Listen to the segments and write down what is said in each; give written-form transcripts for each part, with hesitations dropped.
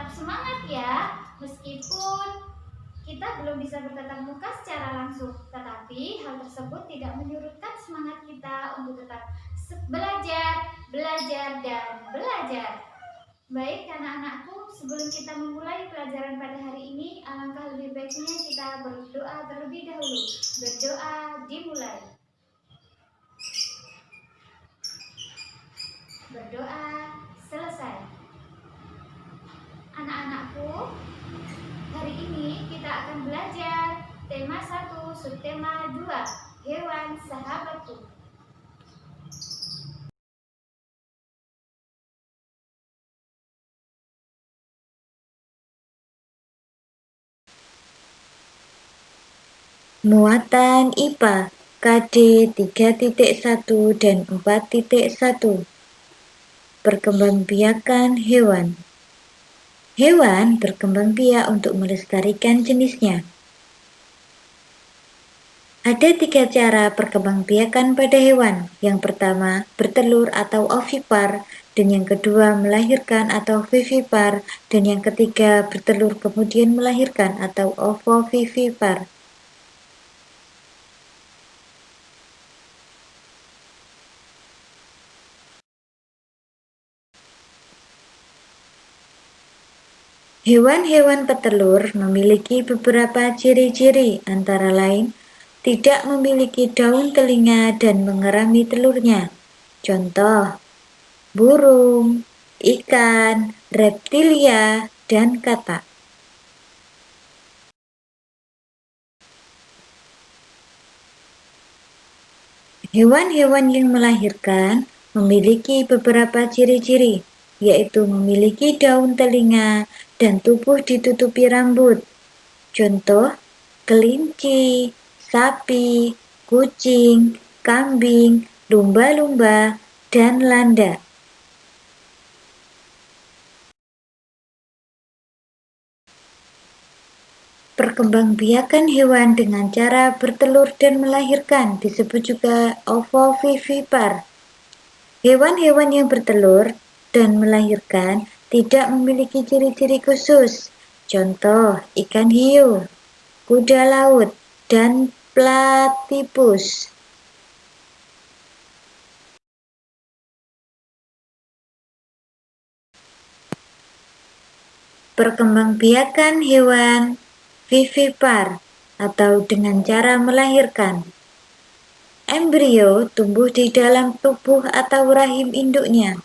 tetap semangat ya, meskipun kita belum bisa bertatap muka secara langsung, tetapi hal tersebut tidak menyurutkan semangat kita untuk tetap belajar, dan belajar. Baik anak-anakku, sebelum kita memulai pelajaran pada hari ini, alangkah lebih baiknya kita berdoa terlebih dahulu. Berdoa dimulai. Berdoa selesai. Anak-anakku, hari ini kita akan belajar tema 1, subtema 2, hewan sahabatku. Muatan IPA KD 3.1 dan 4.1. Perkembangbiakan hewan. Hewan berkembang biak untuk melestarikan jenisnya. Ada 3 cara perkembangbiakan pada hewan. Yang pertama, bertelur atau ovipar, dan yang kedua, melahirkan atau vivipar, dan yang ketiga, bertelur kemudian melahirkan atau ovovivipar. Hewan-hewan petelur memiliki beberapa ciri-ciri, antara lain tidak memiliki daun telinga dan mengerami telurnya. Contoh, burung, ikan, reptilia, dan katak. Hewan-hewan yang melahirkan memiliki beberapa ciri-ciri, yaitu memiliki daun telinga dan tubuh ditutupi rambut. Contoh, kelinci, sapi, kucing, kambing, lumba-lumba, dan landak. Perkembangbiakan hewan dengan cara bertelur dan melahirkan disebut juga ovovivipar. Hewan-hewan yang bertelur dan melahirkan tidak memiliki ciri-ciri khusus. Contoh, ikan hiu, kuda laut, dan platypus. Perkembangbiakan hewan vivipar atau dengan cara melahirkan. Embrio tumbuh di dalam tubuh atau rahim induknya.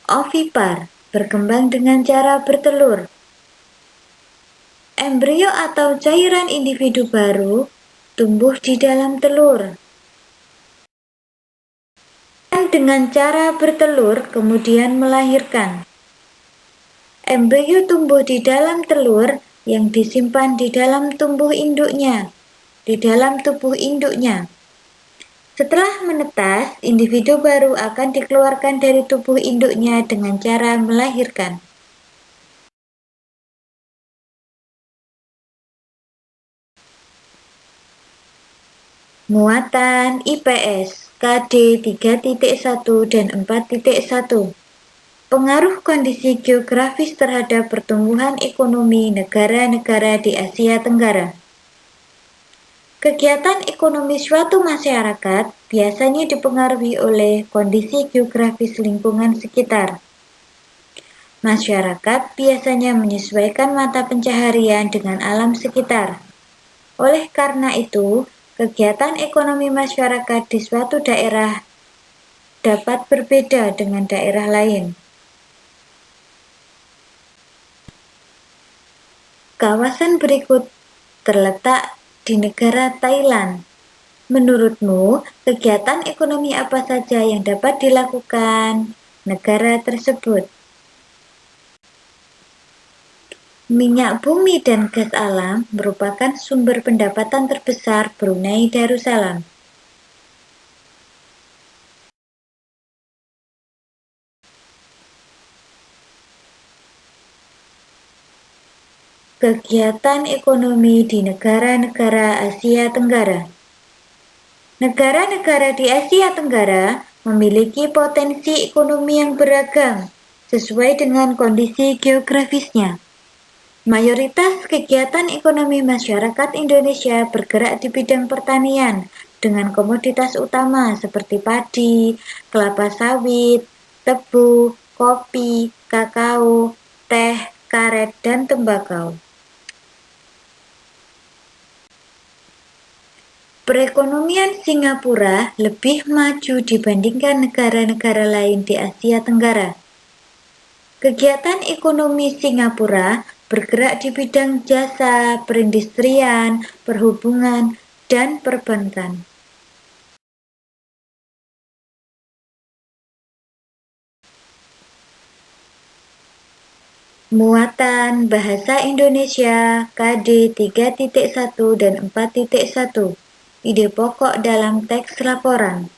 Ovipar, berkembang dengan cara bertelur. Embrio atau cairan individu baru tumbuh di dalam telur. Dan dengan cara bertelur kemudian melahirkan. Embrio tumbuh di dalam telur yang disimpan di dalam tubuh induknya. Setelah menetas, individu baru akan dikeluarkan dari tubuh induknya dengan cara melahirkan. Muatan IPS KD 3.1 dan 4.1. Pengaruh kondisi geografis terhadap pertumbuhan ekonomi negara-negara di Asia Tenggara. Kegiatan ekonomi suatu masyarakat biasanya dipengaruhi oleh kondisi geografis lingkungan sekitar. Masyarakat biasanya menyesuaikan mata pencaharian dengan alam sekitar. Oleh karena itu, kegiatan ekonomi masyarakat di suatu daerah dapat berbeda dengan daerah lain. Kawasan berikut terletak di negara Thailand. Menurutmu, kegiatan ekonomi apa saja yang dapat dilakukan negara tersebut? Minyak bumi dan gas alam merupakan sumber pendapatan terbesar Brunei Darussalam. Kegiatan ekonomi di negara-negara Asia Tenggara. Negara-negara di Asia Tenggara memiliki potensi ekonomi yang beragam sesuai dengan kondisi geografisnya. Mayoritas kegiatan ekonomi masyarakat Indonesia bergerak di bidang pertanian dengan komoditas utama seperti padi, kelapa sawit, tebu, kopi, kakao, teh, karet, dan tembakau. Perekonomian Singapura lebih maju dibandingkan negara-negara lain di Asia Tenggara. Kegiatan ekonomi Singapura bergerak di bidang jasa, perindustrian, perhubungan, dan perbankan. Muatan Bahasa Indonesia KD 3.1 dan 4.1. Ide pokok dalam teks laporan.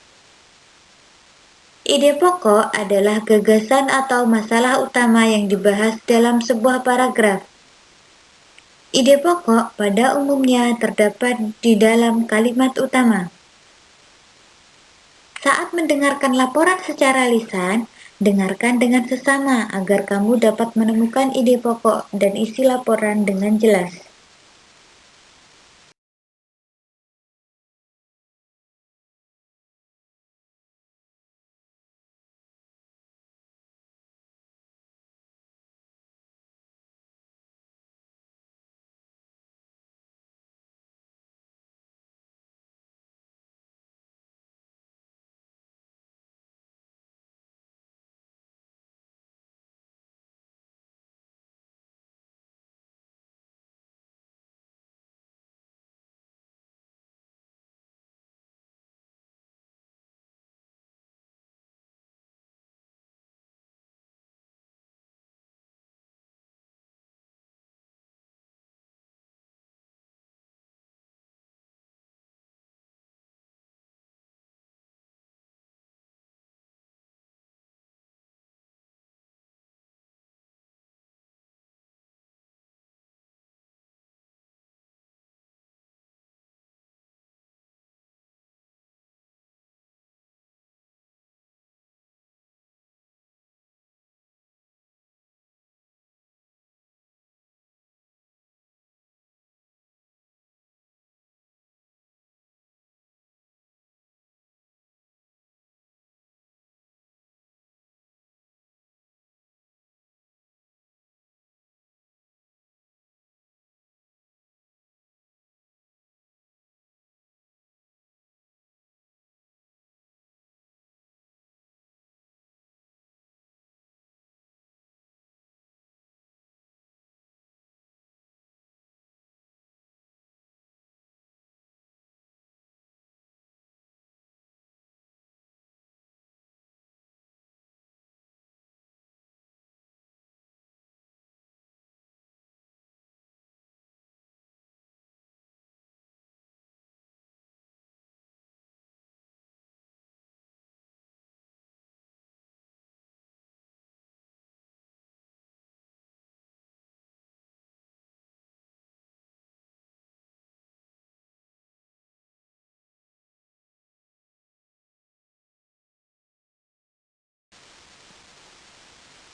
Ide pokok adalah gagasan atau masalah utama yang dibahas dalam sebuah paragraf. Ide pokok pada umumnya terdapat di dalam kalimat utama. Saat mendengarkan laporan secara lisan, dengarkan dengan sesama agar kamu dapat menemukan ide pokok dan isi laporan dengan jelas.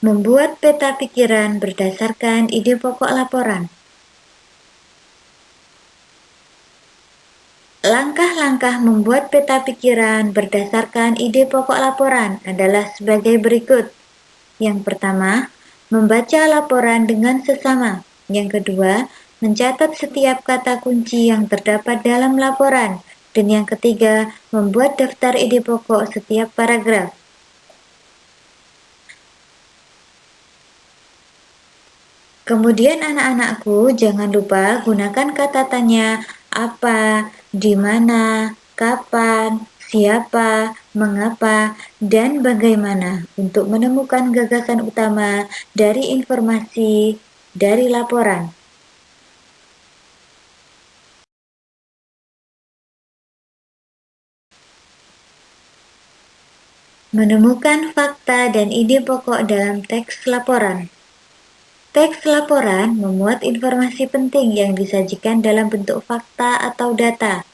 Membuat peta pikiran berdasarkan ide pokok laporan. Langkah-langkah membuat peta pikiran berdasarkan ide pokok laporan adalah sebagai berikut. Yang pertama, membaca laporan dengan sesama. Yang kedua, mencatat setiap kata kunci yang terdapat dalam laporan. Dan yang ketiga, membuat daftar ide pokok setiap paragraf. Kemudian anak-anakku jangan lupa gunakan kata tanya apa, di mana, kapan, siapa, mengapa, dan bagaimana untuk menemukan gagasan utama dari informasi dari laporan. Menemukan fakta dan ide pokok dalam teks laporan. Teks laporan memuat informasi penting yang disajikan dalam bentuk fakta atau data.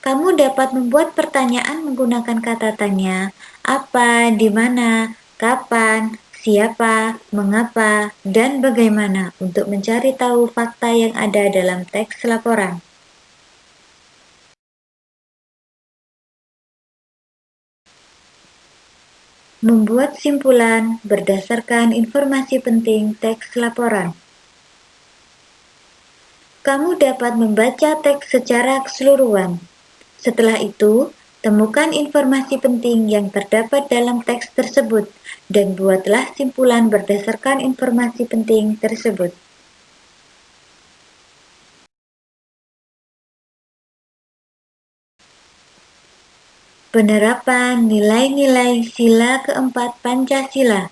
Kamu dapat membuat pertanyaan menggunakan kata tanya, apa, di mana, kapan, siapa, mengapa, dan bagaimana untuk mencari tahu fakta yang ada dalam teks laporan. Membuat simpulan berdasarkan informasi penting teks laporan. Kamu dapat membaca teks secara keseluruhan. Setelah itu, temukan informasi penting yang terdapat dalam teks tersebut dan buatlah simpulan berdasarkan informasi penting tersebut. Penerapan nilai-nilai sila keempat Pancasila.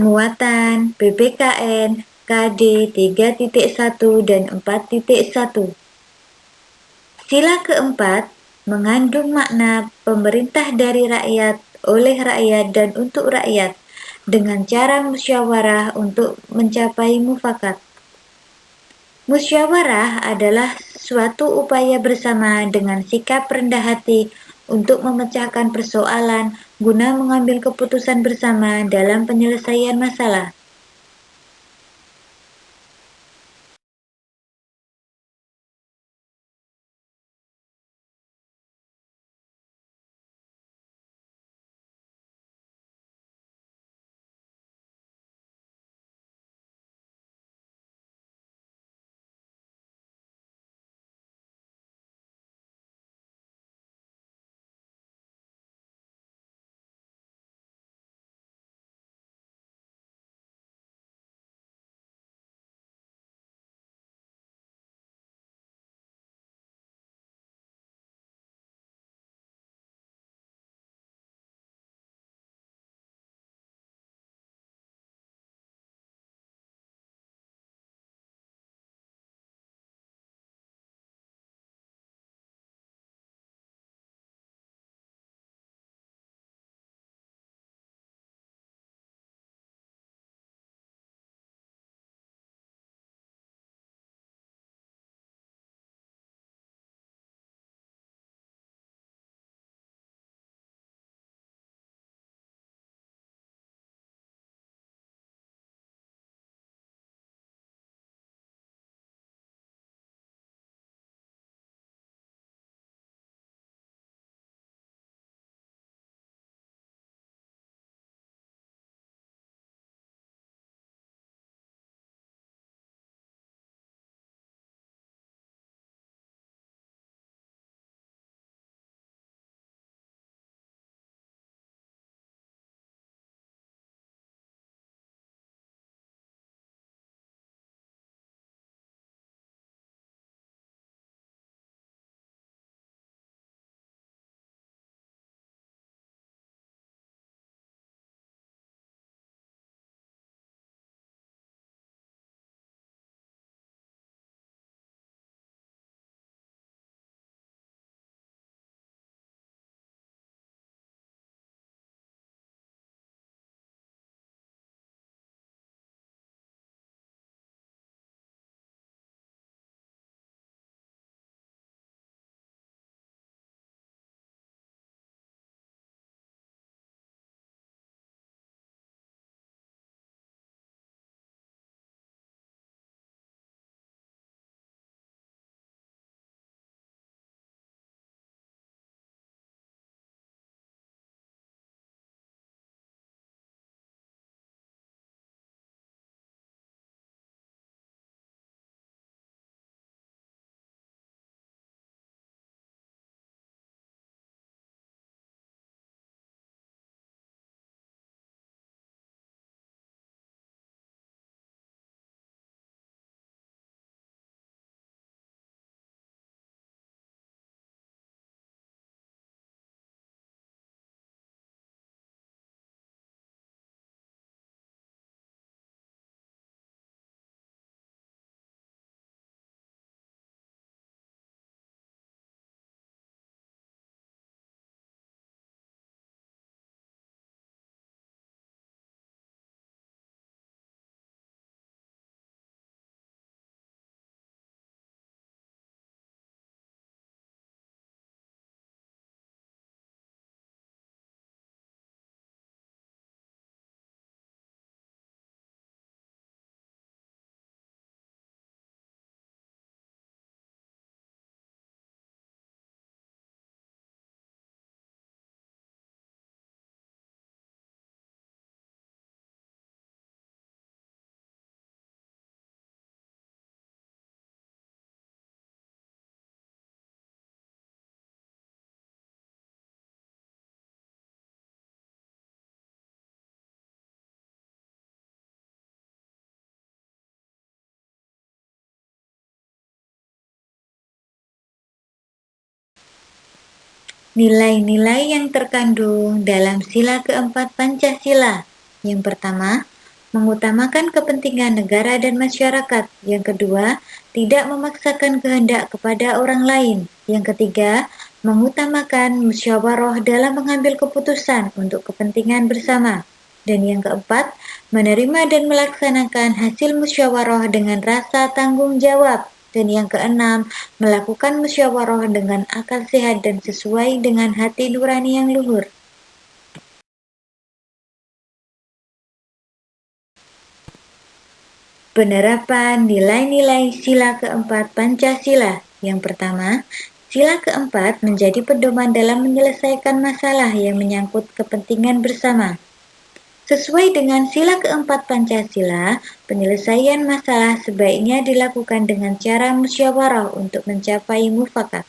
Muatan PPKN KD 3.1 dan 4.1. Sila keempat mengandung makna pemerintah dari rakyat, oleh rakyat, dan untuk rakyat dengan cara musyawarah untuk mencapai mufakat. Musyawarah adalah suatu upaya bersama dengan sikap rendah hati untuk memecahkan persoalan guna mengambil keputusan bersama dalam penyelesaian masalah. Nilai-nilai yang terkandung dalam sila keempat Pancasila. Yang pertama, mengutamakan kepentingan negara dan masyarakat. Yang kedua, tidak memaksakan kehendak kepada orang lain. Yang ketiga, mengutamakan musyawarah dalam mengambil keputusan untuk kepentingan bersama. Dan yang keempat, menerima dan melaksanakan hasil musyawarah dengan rasa tanggung jawab. Dan yang keenam, melakukan musyawarah dengan akal sehat dan sesuai dengan hati nurani yang luhur. Penerapan nilai-nilai sila keempat Pancasila. Yang pertama, sila keempat menjadi pedoman dalam menyelesaikan masalah yang menyangkut kepentingan bersama. Sesuai dengan sila keempat Pancasila, penyelesaian masalah sebaiknya dilakukan dengan cara musyawarah untuk mencapai mufakat.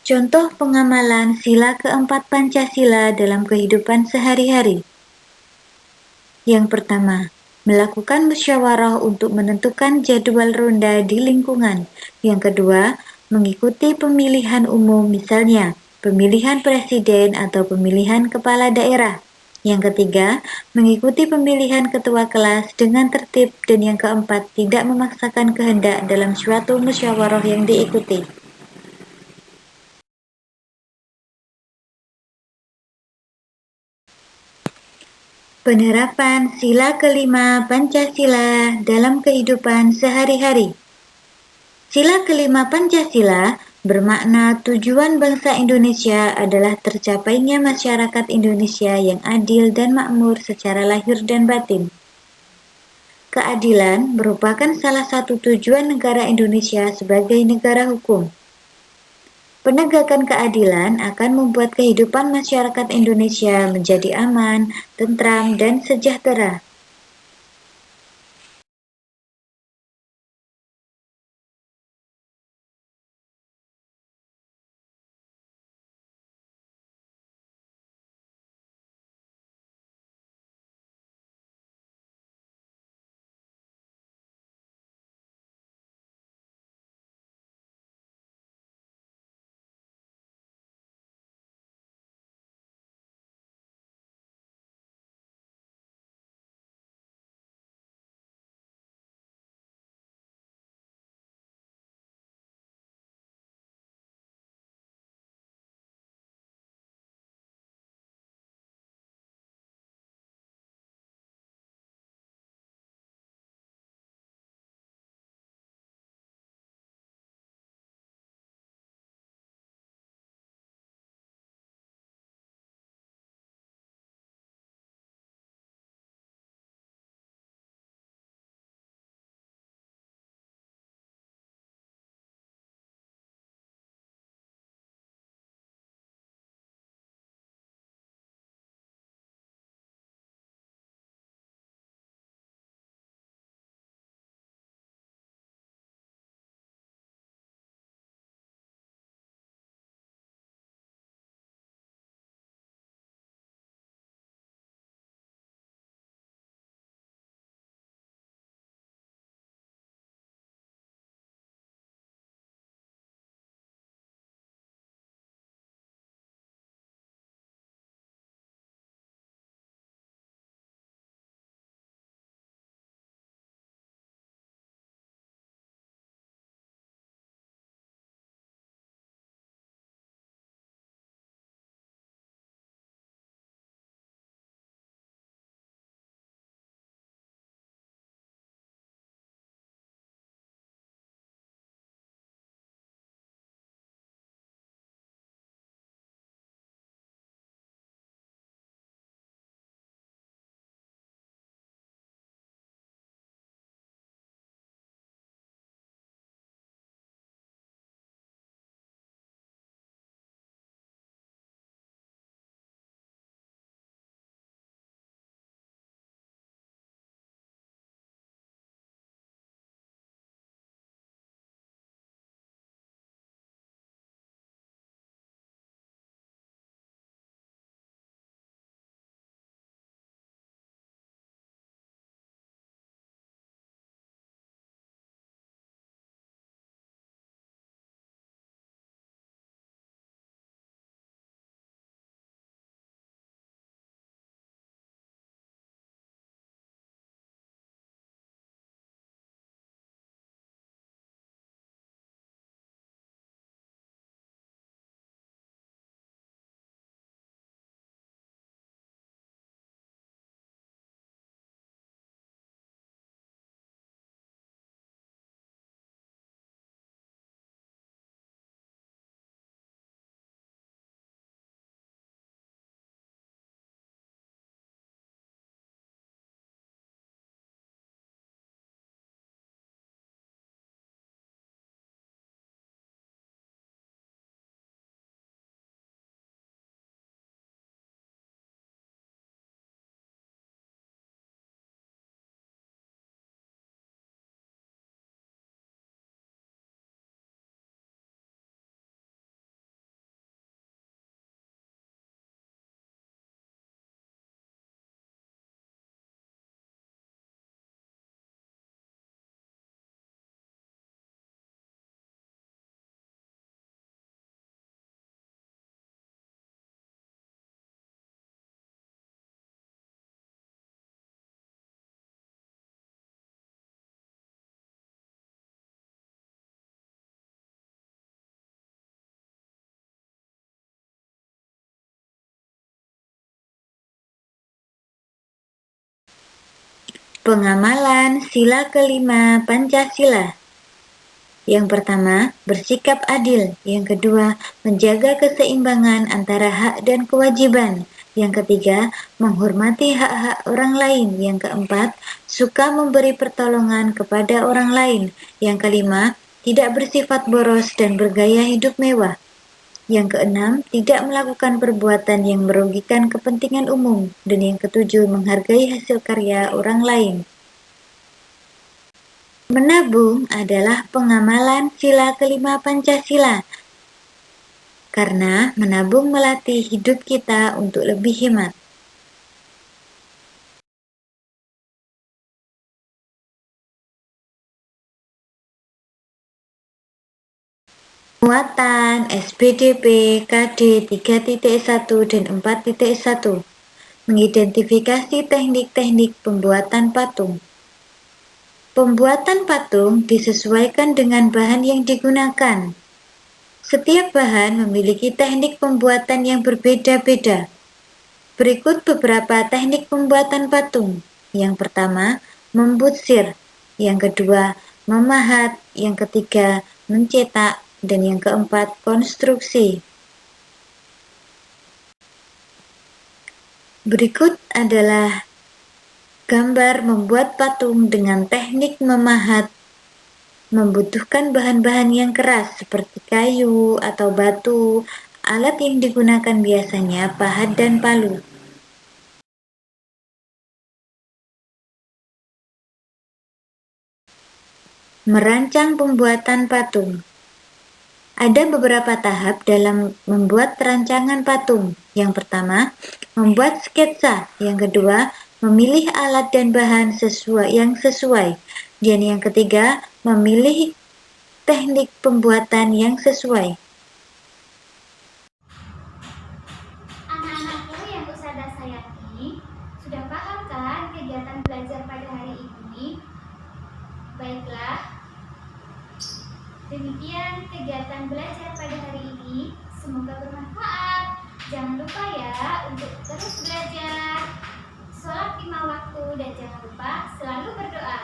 Contoh pengamalan sila keempat Pancasila dalam kehidupan sehari-hari. Yang pertama, melakukan musyawarah untuk menentukan jadwal ronda di lingkungan. Yang kedua, mengikuti pemilihan umum misalnya pemilihan presiden atau pemilihan kepala daerah. Yang ketiga, mengikuti pemilihan ketua kelas dengan tertib. Dan yang keempat, tidak memaksakan kehendak dalam suatu musyawarah yang diikuti. Penerapan sila kelima Pancasila dalam kehidupan sehari-hari. Sila kelima Pancasila bermakna tujuan bangsa Indonesia adalah tercapainya masyarakat Indonesia yang adil dan makmur secara lahir dan batin. Keadilan merupakan salah satu tujuan negara Indonesia sebagai negara hukum. Penegakan keadilan akan membuat kehidupan masyarakat Indonesia menjadi aman, tentram, dan sejahtera. Pengamalan sila kelima Pancasila. Yang pertama, bersikap adil. Yang kedua, menjaga keseimbangan antara hak dan kewajiban. Yang ketiga, menghormati hak-hak orang lain. Yang keempat, suka memberi pertolongan kepada orang lain. Yang kelima, tidak bersifat boros dan bergaya hidup mewah. Yang keenam, tidak melakukan perbuatan yang merugikan kepentingan umum. Dan yang ketujuh, menghargai hasil karya orang lain. Menabung adalah pengamalan sila kelima Pancasila, karena menabung melatih hidup kita untuk lebih hemat. Muatan SPDP KD 3.1 dan 4.1 mengidentifikasi teknik-teknik pembuatan patung. Pembuatan patung disesuaikan dengan bahan yang digunakan. Setiap bahan memiliki teknik pembuatan yang berbeda-beda. Berikut beberapa teknik pembuatan patung. Yang pertama, membutsir. Yang kedua, memahat. Yang ketiga, mencetak. Dan yang keempat, konstruksi. Berikut adalah gambar membuat patung dengan teknik memahat. Membutuhkan bahan-bahan yang keras seperti kayu atau batu. Alat yang digunakan biasanya pahat dan palu. Merancang pembuatan patung. Ada beberapa tahap dalam membuat rancangan patung. Yang pertama, membuat sketsa. Yang kedua, memilih alat dan bahan yang sesuai. Dan yang ketiga, memilih teknik pembuatan yang sesuai. Anak-anakku yang Ustazah sayangi, sudah paham kan kegiatan belajar pada hari ini? Baiklah, demikian kegiatan belajar pada hari ini. Semoga bermanfaat. Jangan lupa ya untuk terus belajar, sholat 5 waktu, dan jangan lupa selalu berdoa.